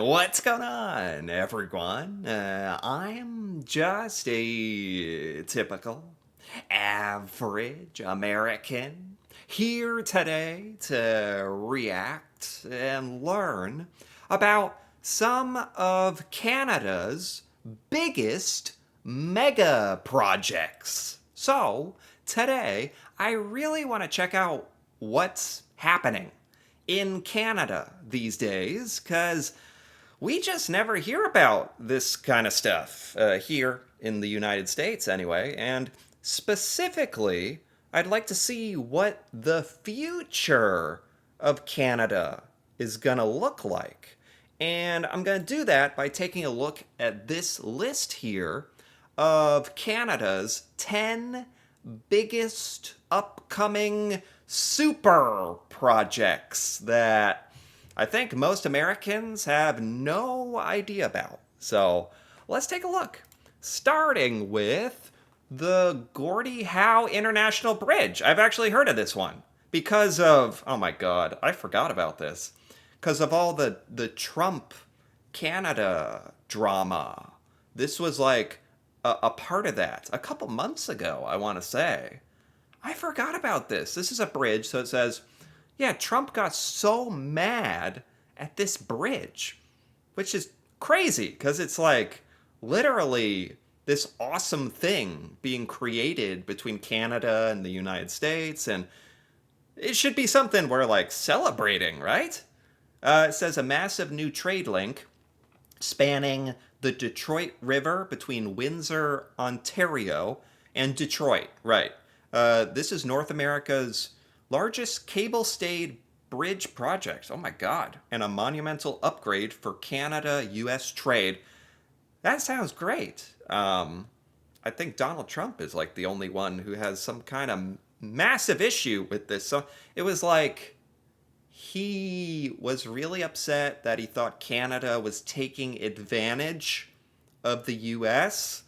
What's going on, everyone? I'm just a typical, average American here today to react and learn about some of Canada's biggest mega projects. So, today, I really want to check out what's happening in Canada these days, because we just never hear about this kind of stuff here in the United States, anyway. And specifically, I'd like to see what the future of Canada is going to look like. And I'm going to do that by taking a look at this list here of Canada's 10 biggest upcoming super projects that I think most Americans have no idea about. So let's take a look. Starting with the Gordie Howe International Bridge. I've actually heard of this one because of, oh my God, I forgot about this. Because of all the Trump Canada drama. This was like a part of that a couple months ago, I want to say. I forgot about this. This is a bridge, so it says, yeah, Trump got so mad at this bridge, which is crazy because it's like literally this awesome thing being created between Canada and the United States, and it should be something we're like celebrating, right? It says a massive new trade link spanning the Detroit River between Windsor, Ontario, and Detroit. Right. This is North America's largest cable stayed bridge project. Oh my God. And a monumental upgrade for Canada US trade. That sounds great. I think Donald Trump is like the only one who has some kind of massive issue with this. So it was like he was really upset that he thought Canada was taking advantage of the US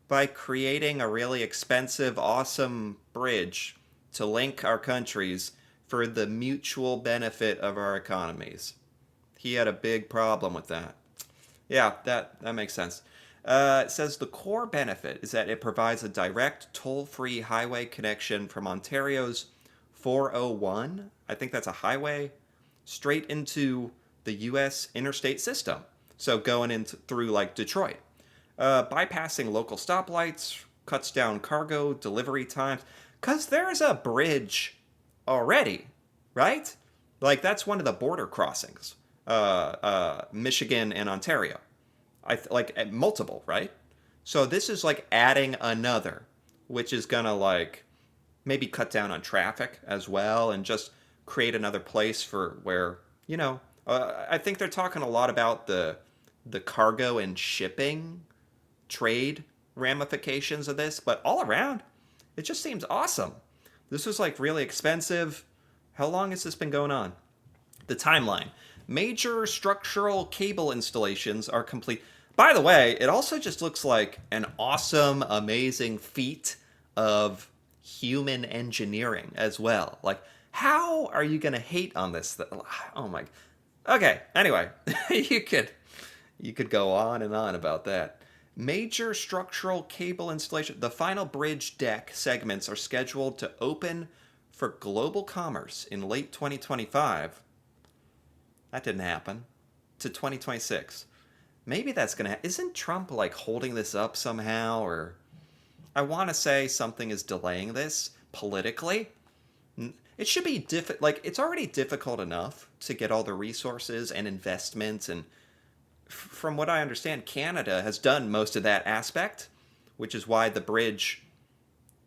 by creating a really expensive, awesome bridge to link our countries for the mutual benefit of our economies. He had a big problem with that. Yeah, that makes sense. It says the core benefit is that it provides a direct toll-free highway connection from Ontario's 401. I think that's a highway straight into the U.S. interstate system. So going through like Detroit, bypassing local stoplights, cuts down cargo delivery times. Cause there's a bridge already, right? Like that's one of the border crossings, Michigan and Ontario. Like multiple, right? So this is like adding another, which is gonna like maybe cut down on traffic as well, and just create another place for where I think they're talking a lot about the cargo and shipping trade ramifications of this, but all around, it just seems awesome. This was like really expensive. How long has this been going on? The timeline. Major structural cable installations are complete. By the way, it also just looks like an awesome, amazing feat of human engineering as well. Like, how are you going to hate on this? Oh my. Okay, anyway, you could go on and on about that. Major structural cable installation. The final bridge deck segments are scheduled to open for global commerce in late 2025. That didn't happen. To 2026. Maybe that's going to Isn't Trump like holding this up somehow, or I want to say something is delaying this politically. It should be like it's already difficult enough to get all the resources and investments, and from what I understand, Canada has done most of that aspect, which is why the bridge,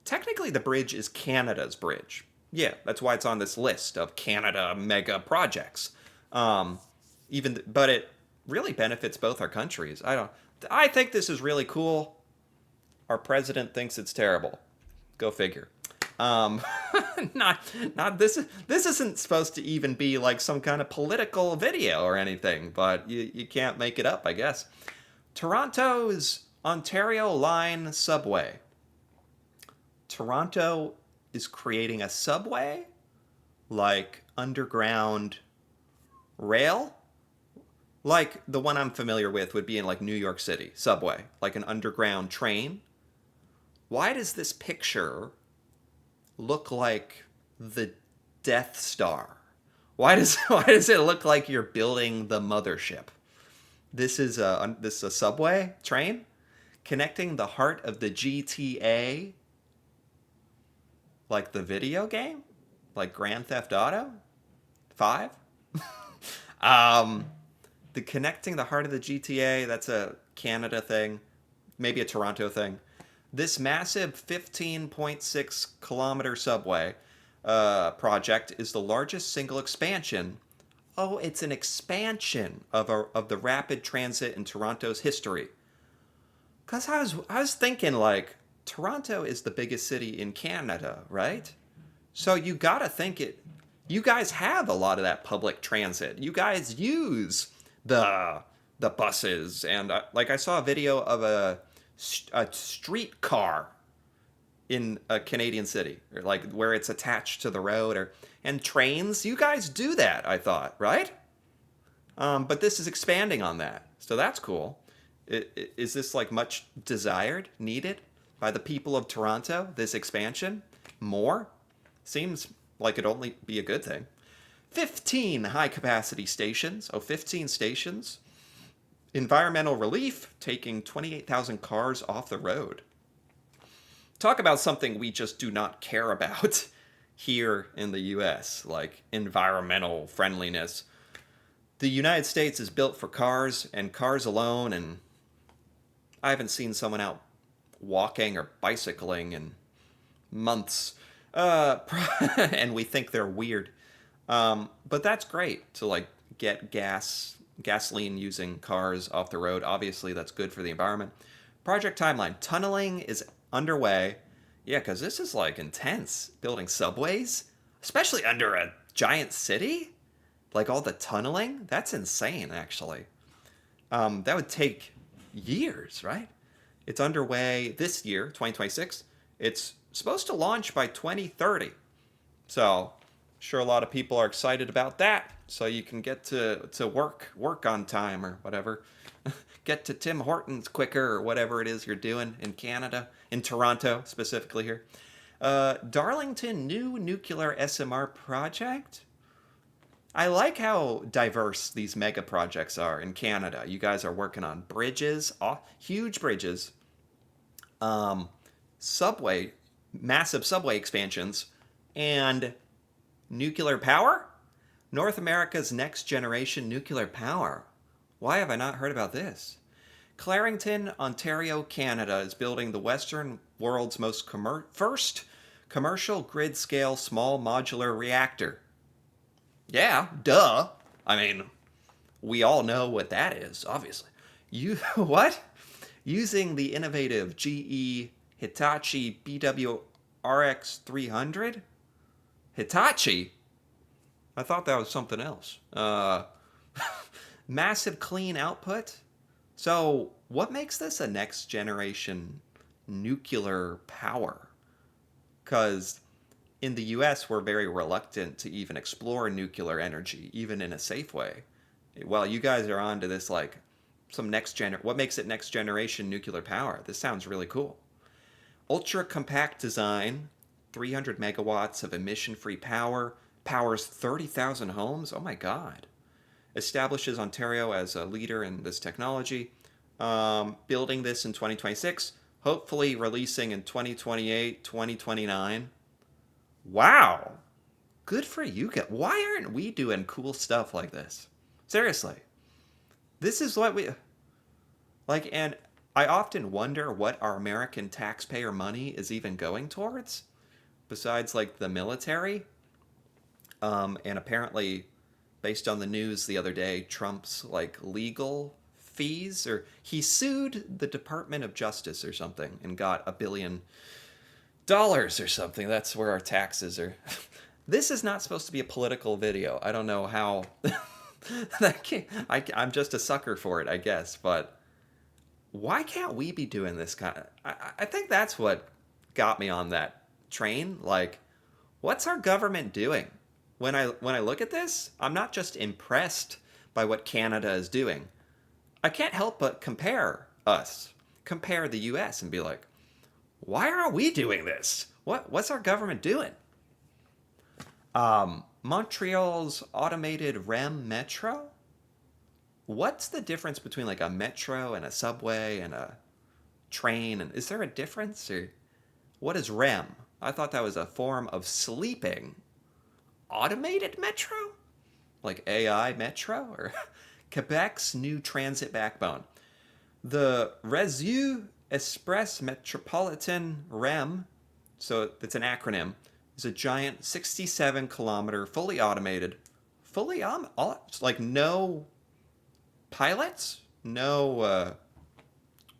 technically the bridge is Canada's bridge. Yeah, that's why it's on this list of Canada mega projects. But it really benefits both our countries. I think this is really cool. Our president thinks it's terrible. Go figure. Um, not this. This isn't supposed to even be like some kind of political video or anything, but you can't make it up, I guess. Toronto's Ontario Line subway. Toronto is creating a subway, like underground rail. Like the one I'm familiar with would be in like New York City, subway, like an underground train. Why does this picture look like the Death Star? Why does it look like you're building the mothership? This is a subway train connecting the heart of the GTA, like the video game, like Grand Theft Auto 5. Um, the connecting the heart of the GTA, that's a Canada thing, maybe a Toronto thing. This massive 15.6 kilometer subway project is the largest single expansion. Oh, it's an expansion of the rapid transit in Toronto's history. Cause I was thinking like Toronto is the biggest city in Canada, right? So you gotta think it. You guys have a lot of that public transit. You guys use the the buses and like I saw a video of a street car in a Canadian city, or like where it's attached to the road, or and trains. You guys do that, I thought, right? But this is expanding on that, so that's cool. Is this like much desired, needed by the people of Toronto? This expansion, more seems like it'd only be a good thing. 15 high capacity stations. Oh, 15 stations. Environmental relief, taking 28,000 cars off the road. Talk about something we just do not care about here in the US, like environmental friendliness. The United States is built for cars and cars alone, and I haven't seen someone out walking or bicycling in months. And we think they're weird. But that's great to like get gasoline using cars off the road. Obviously, that's good for the environment. Project timeline: tunneling is underway. Yeah, because this is like intense building subways, especially under a giant city. Like all the tunneling, that's insane. Actually, that would take years, right? It's underway this year, 2026. It's supposed to launch by 2030. So, sure, a lot of people are excited about that. So you can get to work on time or whatever. Get to Tim Hortons quicker or whatever it is you're doing in Canada, in Toronto specifically here. Darlington new nuclear SMR project. I like how diverse these mega projects are in Canada. You guys are working on bridges, huge bridges, subway, massive subway expansions, and nuclear power? North America's next generation nuclear power. Why have I not heard about this? Clarington, Ontario, Canada is building the Western world's most first commercial grid scale small modular reactor. Yeah, duh. I mean, we all know what that is, obviously. You what? Using the innovative GE Hitachi BWRX 300? Hitachi? I thought that was something else. Massive clean output. So, what makes this a next generation nuclear power? Because in the US, we're very reluctant to even explore nuclear energy, even in a safe way. Well, you guys are on to this, like, some what makes it next generation nuclear power? This sounds really cool. Ultra compact design, 300 megawatts of emission free power, powers 30,000 homes. Oh my God. Establishes Ontario as a leader in this technology. Building this in 2026, hopefully releasing in 2028, 2029. Wow. Good for you guys. Why aren't we doing cool stuff like this? Seriously. This is what we like, and I often wonder what our American taxpayer money is even going towards, besides like the military. And apparently, based on the news the other day, Trump's like legal fees, or he sued the Department of Justice or something and got $1 billion or something. That's where our taxes are. This is not supposed to be a political video. I don't know how. I'm just a sucker for it, I guess. But why can't we be doing this kind of? I think that's what got me on that train. Like, what's our government doing? When I look at this, I'm not just impressed by what Canada is doing, I can't help but compare the US and be like, why aren't we doing this? What's our government doing? Montreal's automated REM metro? What's the difference between like a metro and a subway and a train? And is there a difference? Or what is REM? I thought that was a form of sleeping. Automated metro? Like AI metro? Or Quebec's new transit backbone. The Réseau Express Metropolitan REM, so it's an acronym, is a giant 67-kilometer like no pilots, no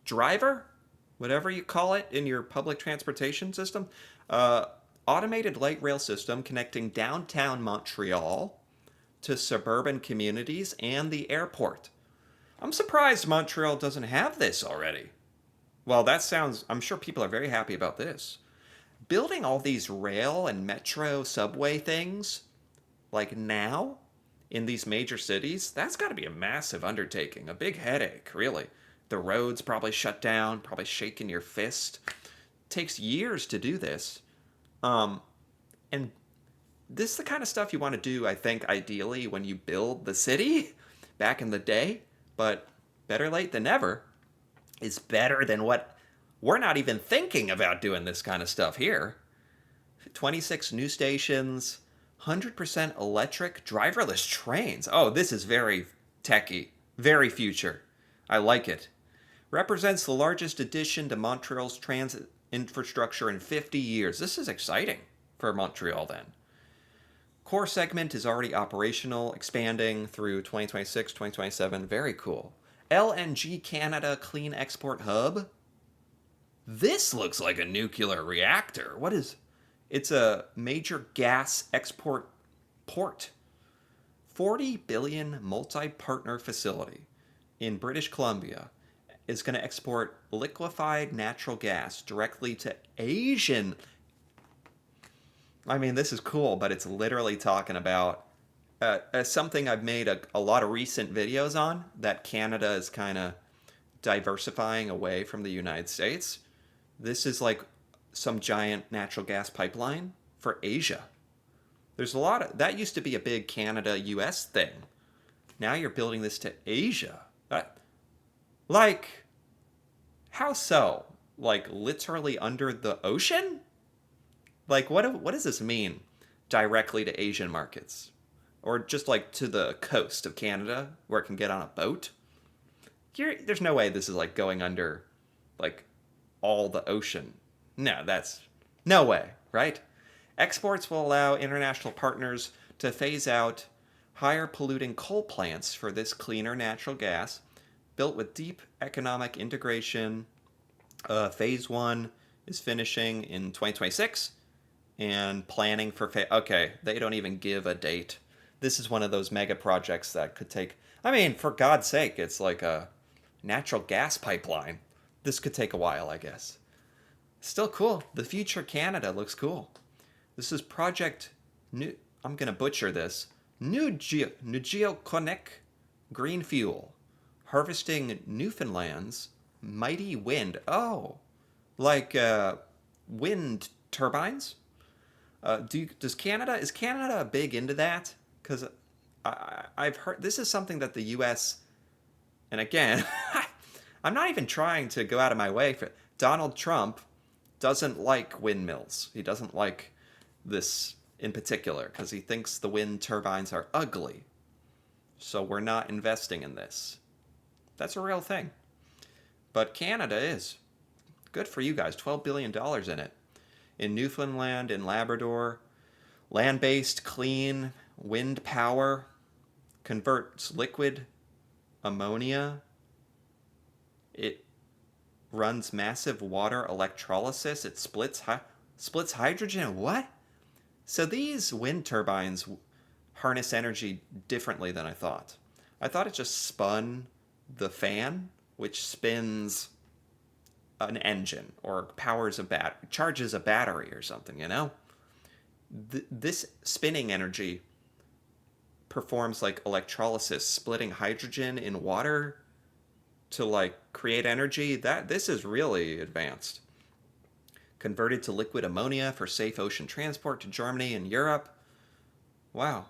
driver, whatever you call it in your public transportation system, automated light rail system connecting downtown Montreal to suburban communities and the airport. I'm surprised Montreal doesn't have this already. Well, I'm sure people are very happy about this. Building all these rail and metro subway things, like now, in these major cities, that's got to be a massive undertaking, a big headache, really. The roads probably shut down, probably shaking your fist. Takes years to do this. And this is the kind of stuff you want to do, I think, ideally when you build the city back in the day. But better late than never is better than what we're not even thinking about doing this kind of stuff here. 26 new stations, 100% electric driverless trains. Oh, this is very techy, very future. I like it. Represents the largest addition to Montreal's transit infrastructure in 50 years. This is exciting for Montreal then. Core segment is already operational, expanding through 2026, 2027. Very cool. LNG Canada Clean Export Hub. This looks like a nuclear reactor. It's a major gas export port. 40 billion multi-partner facility in British Columbia is going to export liquefied natural gas directly to Asian. I mean, this is cool, but it's literally talking about something I've made a lot of recent videos on, that Canada is kind of diversifying away from the United States. This is like some giant natural gas pipeline for Asia. There's a lot of that. Used to be a big Canada-US thing. Now you're building this to Asia. Like, how so? Like literally under the ocean? Like, what does this mean? Directly to Asian markets? Or just like to the coast of Canada where it can get on a boat? There's no way this is like going under like all the ocean. No, that's no way, right? Exports will allow international partners to phase out higher polluting coal plants for this cleaner natural gas, built with deep economic integration. Phase 1 is finishing in 2026, and planning for okay, they don't even give a date. This is one of those mega projects that could take, I mean, for God's sake, it's like a natural gas pipeline. This could take a while, I guess. Still cool. The future Canada looks cool. This is Project New. I'm gonna butcher this. Nugeokonik Green Fuel, harvesting Newfoundland's mighty wind. Oh, like wind turbines. Is Canada big into that? Because I've heard this is something that the U.S. and again, I'm not even trying to go out of my way for Donald Trump doesn't like windmills. He doesn't like this in particular because he thinks the wind turbines are ugly. So we're not investing in this. That's a real thing. But Canada is. Good for you guys. $12 billion in it. In Newfoundland and Labrador, land-based clean wind power converts liquid ammonia. It runs massive water electrolysis. It splits hydrogen. What? So these wind turbines harness energy differently than I thought. I thought it just spun the fan, which spins an engine or charges a battery or something, you know? This spinning energy performs like electrolysis, splitting hydrogen in water to like create energy. This is really advanced. Converted to liquid ammonia for safe ocean transport to Germany and Europe. Wow,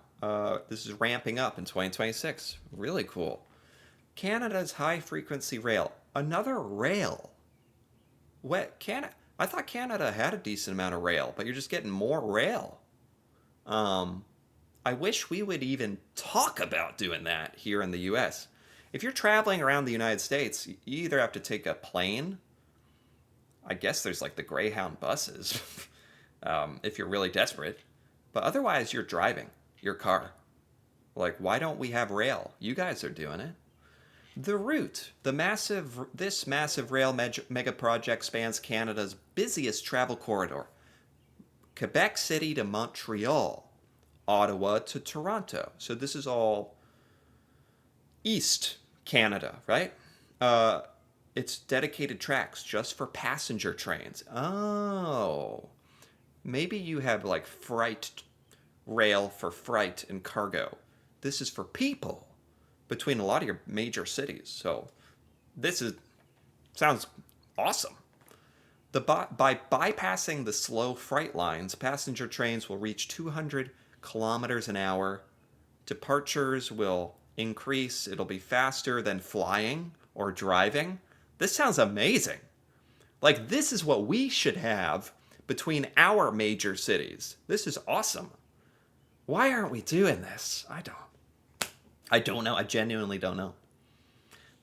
this is ramping up in 2026. Really cool. Canada's high frequency rail. Another rail. What Canada? I thought Canada had a decent amount of rail, but you're just getting more rail. Um, I wish we would even talk about doing that here in the U.S. If you're traveling around the United States, you either have to take a plane. I guess there's like the Greyhound buses, if you're really desperate. But otherwise, you're driving your car. Like, why don't we have rail? You guys are doing it. The route, this massive rail mega project spans Canada's busiest travel corridor, Quebec City to Montreal, Ottawa to Toronto. So this is all East Canada, right? It's dedicated tracks just for passenger trains. Oh, maybe you have like freight rail for freight and cargo. This is for people between a lot of your major cities. So this is sounds awesome. By bypassing the slow freight lines, passenger trains will reach 200 kilometers an hour. Departures will increase. It'll be faster than flying or driving. This sounds amazing. Like, this is what we should have between our major cities. This is awesome. Why aren't we doing this? I don't know. I genuinely don't know.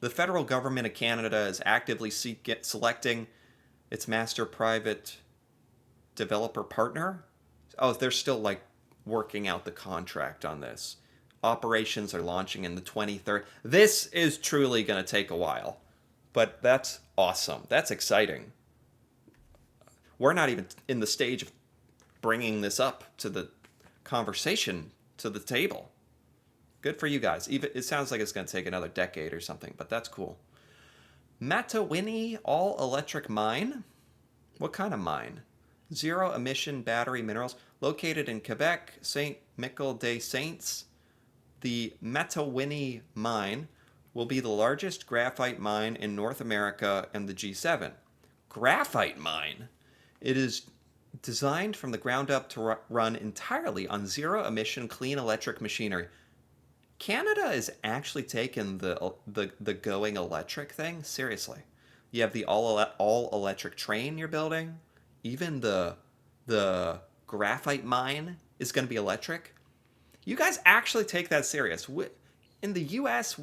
The federal government of Canada is actively selecting its master private developer partner. Oh, they're still like working out the contract on this. Operations are launching in the 2030s. This is truly going to take a while, but that's awesome. That's exciting. We're not even in the stage of bringing this up to the conversation, to the table. Good for you guys. Even it sounds like it's going to take another decade or something, but that's cool. Matawini all-electric mine? What kind of mine? Zero-emission battery minerals. Located in Quebec, Saint-Michel-des-Saints, the Matawini mine will be the largest graphite mine in North America and the G7. Graphite mine? It is designed from the ground up to run entirely on zero-emission clean electric machinery. Canada is actually taking the going electric thing seriously. You have the all electric train you're building. Even the graphite mine is going to be electric. You guys actually take that serious. In the U.S.,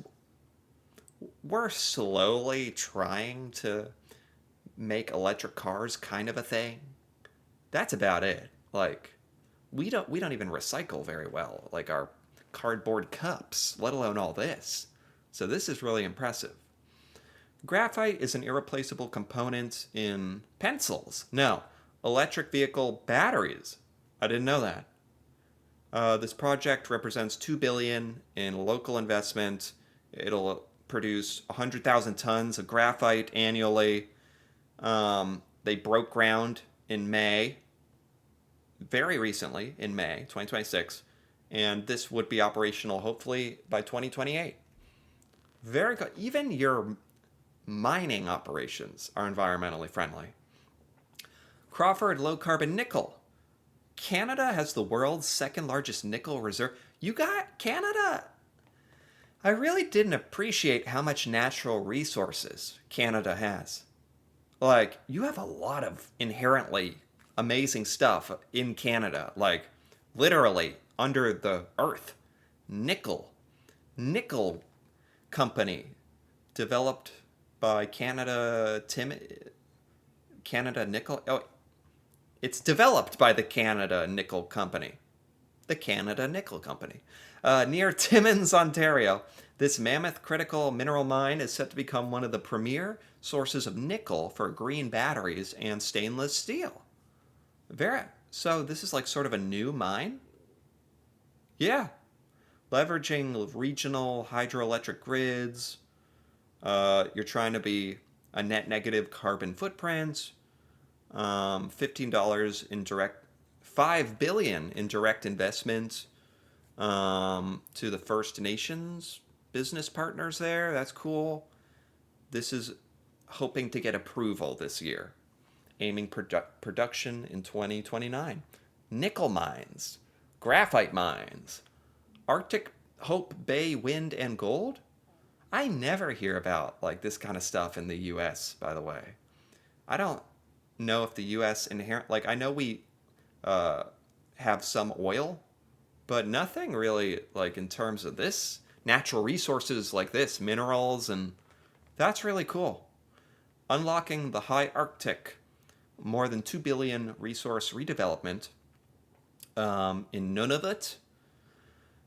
we're slowly trying to make electric cars kind of a thing. That's about it. Like, we don't even recycle very well. Like our cardboard cups, let alone all this. So this is really impressive. Graphite is an irreplaceable component in pencils. No, electric vehicle batteries. I didn't know that. This project represents $2 billion in local investment. It'll produce 100,000 tons of graphite annually. They broke ground in May, very recently, in May 2026. And this would be operational, hopefully, by 2028. Very good. Even your mining operations are environmentally friendly. Crawford Low Carbon Nickel. Canada has the world's second largest nickel reserve. You got Canada. I really didn't appreciate how much natural resources Canada has. Like, you have a lot of inherently amazing stuff in Canada. Like, literally under the earth. Nickel company developed by Canada Nickel. Oh, it's developed by the Canada Nickel Company. The Canada Nickel Company. Near Timmins, Ontario, this mammoth critical mineral mine is set to become one of the premier sources of nickel for green batteries and stainless steel. So this is like sort of a new mine? Yeah. Leveraging regional hydroelectric grids. You're trying to be a net negative carbon footprint. $15 in direct, $5 billion in direct investment. to the First Nations business partners there. That's cool. This is hoping to get approval this year, aiming production in 2029. Nickel mines, graphite mines, Arctic Hope Bay wind and gold. I never hear about like this kind of stuff in the US, by the way. I don't know if the US inherent like I know we uh, have some oil, but nothing really like in terms of this natural resources like this, minerals, and that's really cool. Unlocking the high Arctic, more than 2 billion resource redevelopment in Nunavut.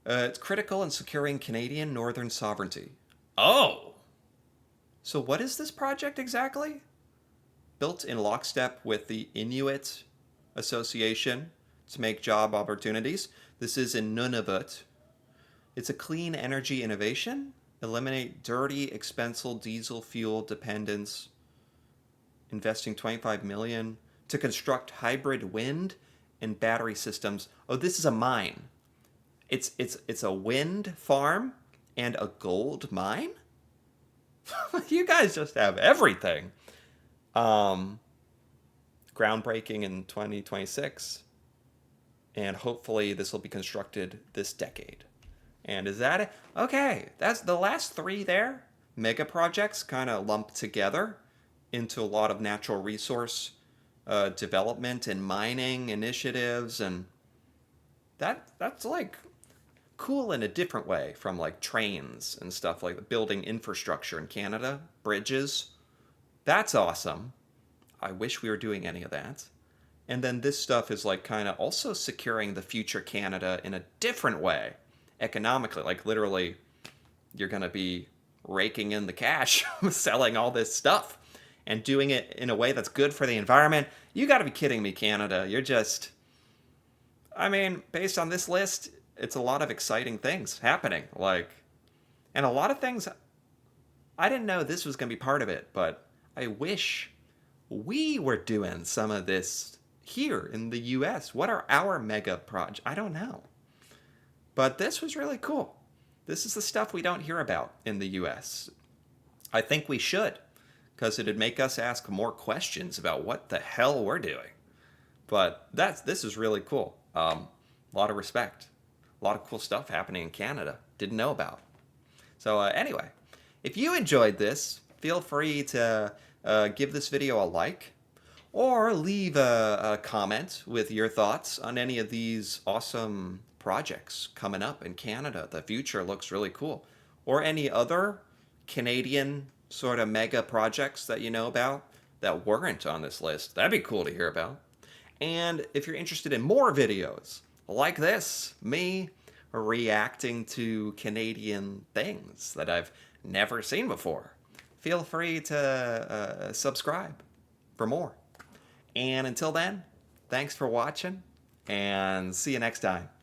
It's critical in securing Canadian northern sovereignty. Oh! So, what is this project exactly? Built in lockstep with the Inuit Association to make job opportunities. This is in Nunavut. It's a clean energy innovation. Eliminate dirty, expensive diesel fuel dependence. Investing 25 million to construct hybrid wind and battery systems. Oh, this is a mine. It's a wind farm and a gold mine. You guys just have everything. Um, Groundbreaking in 2026, and hopefully this will be constructed this decade. And is that it? Okay, that's the last three there. Mega projects kind of lumped together into a lot of natural resource development and mining initiatives, and that's like cool in a different way from like trains and stuff like building infrastructure in Canada, bridges. That's awesome. I wish we were doing any of that. And then this stuff is like kind of also securing the future Canada in a different way, economically. Like literally, you're going to be raking in the cash, selling all this stuff, and doing it in a way that's good for the environment. You got to be kidding me, Canada. You're just, I mean, based on this list, it's a lot of exciting things happening. Like, and a lot of things, I didn't know this was going to be part of it, but I wish we were doing some of this here in the US. What are our mega projects? I don't know. But this was really cool. This is the stuff we don't hear about in the US. I think we should, because it'd make us ask more questions about what the hell we're doing. But this is really cool. A lot of respect. A lot of cool stuff happening in Canada. Didn't know about. So anyway, if you enjoyed this, feel free to give this video a like, or leave a comment with your thoughts on any of these awesome projects coming up in Canada. The future looks really cool. Or any other Canadian sort of mega projects that you know about that weren't on this list. That'd be cool to hear about. And if you're interested in more videos like this, me reacting to Canadian things that I've never seen before, feel free to subscribe for more. And until then, thanks for watching, and see you next time.